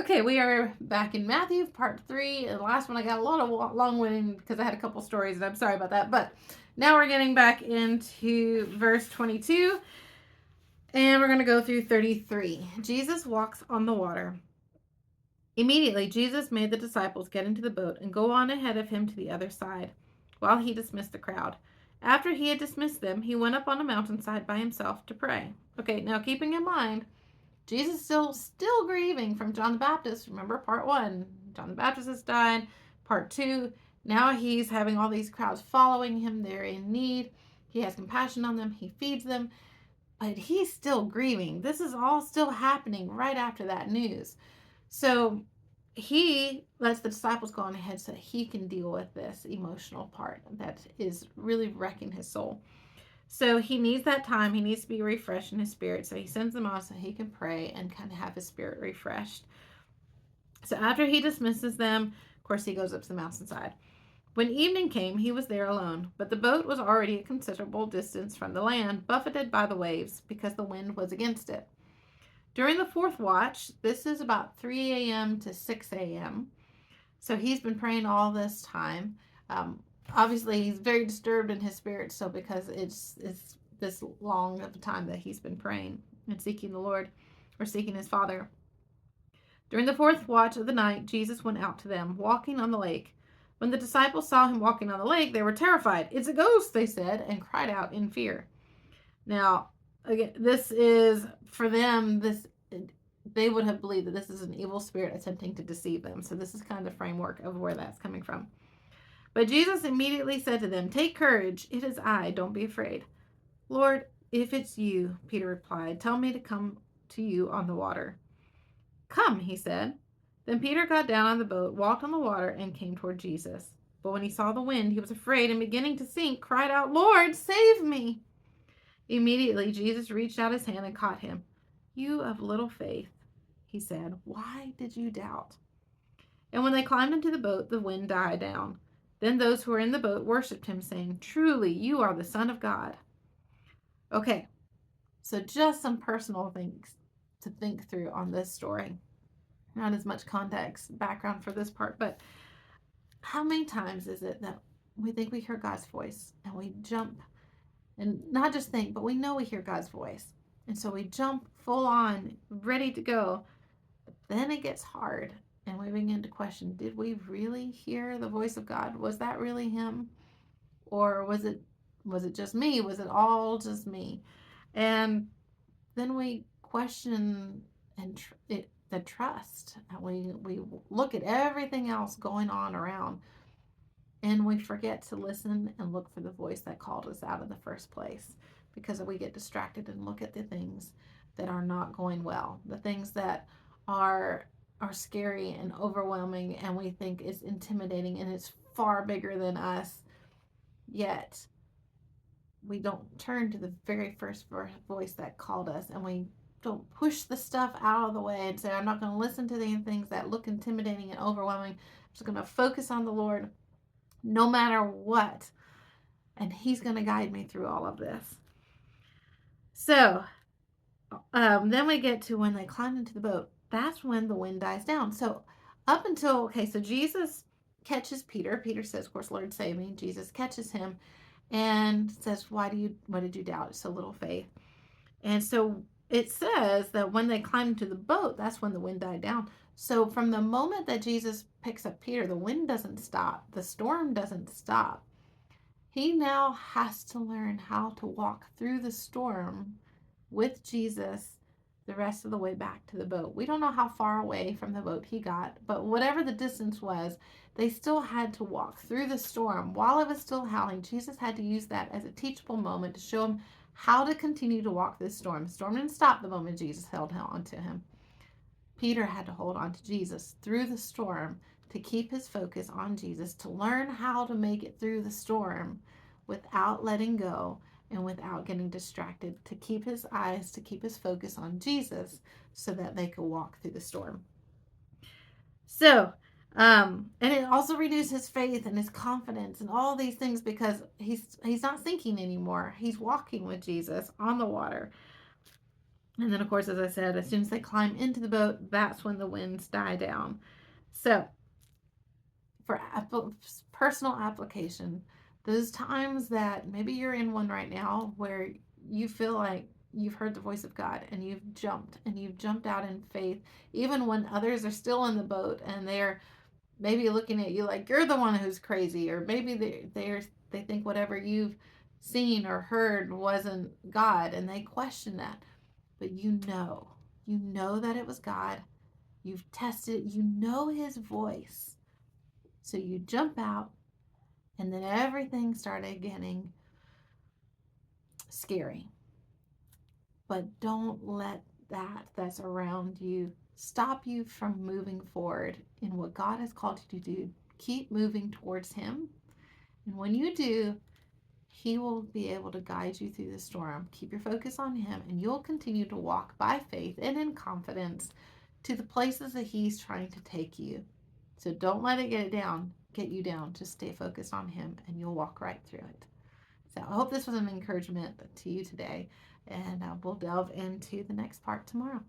Okay, we are back in Matthew, part 3. And the last one I got a lot of long-winded because I had a couple stories, and I'm sorry about that. But now we're getting back into verse 22, and we're going to go through 33. Jesus walks on the water. Immediately, Jesus made the disciples get into the boat and go on ahead of him to the other side, while he dismissed the crowd. After he had dismissed them, he went up on a mountainside by himself to pray. Okay, now keeping in mind, Jesus still grieving from John the Baptist. Remember part 1, John the Baptist has died. Part 2, now he's having all these crowds following him. They're in need. He has compassion on them. He feeds them. But he's still grieving. This is all still happening right after that news. So he lets the disciples go on ahead so that he can deal with this emotional part that is really wrecking his soul. So he needs that time. He needs to be refreshed in his spirit. So he sends them off so he can pray and kind of have his spirit refreshed. So after he dismisses them, of course, he goes up to the mountainside. When evening came, he was there alone, but the boat was already a considerable distance from the land, buffeted by the waves, because the wind was against it. During the fourth watch, this is about 3 a.m. to 6 a.m., so he's been praying all this time. Obviously, he's very disturbed in his spirit, so because it's this long of a time that he's been praying and seeking the Lord, or seeking his Father. During the fourth watch of the night, Jesus went out to them, walking on the lake. When the disciples saw him walking on the lake, they were terrified. "It's a ghost," they said, and cried out in fear. Now, again, this is, for them, they would have believed that this is an evil spirit attempting to deceive them. So this is kind of the framework of where that's coming from. But Jesus immediately said to them, "Take courage, it is I, don't be afraid." "Lord, if it's you," Peter replied, "tell me to come to you on the water." "Come," he said. Then Peter got down on the boat, walked on the water, and came toward Jesus. But when he saw the wind, he was afraid, and beginning to sink, cried out, "Lord, save me!" Immediately Jesus reached out his hand and caught him. "You of little faith," he said, "why did you doubt?" And when they climbed into the boat, the wind died down. Then those who were in the boat worshipped him, saying, "Truly, you are the Son of God." Okay, so just some personal things to think through on this story. Not as much context, background for this part, but how many times is it that we think we hear God's voice and we jump, and not just think, but we know we hear God's voice. And so we jump full on, ready to go. But then it gets hard and we begin to question, did we really hear the voice of God? Was that really him? Or was it just me? Was it all just me? And then we question the trust. We look at everything else going on around, and we forget to listen and look for the voice that called us out in the first place, because we get distracted and look at the things that are not going well, the things that are scary and overwhelming, and we think it's intimidating and it's far bigger than us. Yet we don't turn to the very first voice that called us, and we don't push the stuff out of the way and say, "I'm not going to listen to the things that look intimidating and overwhelming. I'm just going to focus on the Lord no matter what, and he's going to guide me through all of this." So then we get to when they climbed into the boat. That's when the wind dies down. So up until, okay, so Jesus catches Peter. Peter says, of course, "Lord, save me." Jesus catches him and says, what did you doubt? So little faith. And so it says that when they climbed into the boat, that's when the wind died down. So from the moment that Jesus picks up Peter, the wind doesn't stop. The storm doesn't stop. He now has to learn how to walk through the storm with Jesus the rest of the way back to the boat. We don't know how far away from the boat he got, but whatever the distance was, they still had to walk through the storm. While it was still howling, Jesus had to use that as a teachable moment to show him how to continue to walk this storm. The storm didn't stop the moment Jesus held on to him. Peter had to hold on to Jesus through the storm to keep his focus on Jesus, to learn how to make it through the storm without letting go and without getting distracted, to keep his eyes, to keep his focus on Jesus so that they could walk through the storm. So, and it also renews his faith and his confidence and all these things, because he's not sinking anymore. He's walking with Jesus on the water. And then, of course, as I said, as soon as they climb into the boat, that's when the winds die down. So, for personal application, those times that maybe you're in one right now where you feel like you've heard the voice of God and you've jumped out in faith, even when others are still in the boat and they're maybe looking at you like you're the one who's crazy, or maybe they think whatever you've seen or heard wasn't God and they question that. But you know that it was God. You've tested, you know his voice. So you jump out, and then everything started getting scary. But don't let that's around you stop you from moving forward in what God has called you to do. Keep moving towards him. And when you do, he will be able to guide you through the storm. Keep your focus on him, and you'll continue to walk by faith and in confidence to the places that he's trying to take you. So don't let it get you down. Just stay focused on him, and you'll walk right through it. So I hope this was an encouragement to you today, and we'll delve into the next part tomorrow.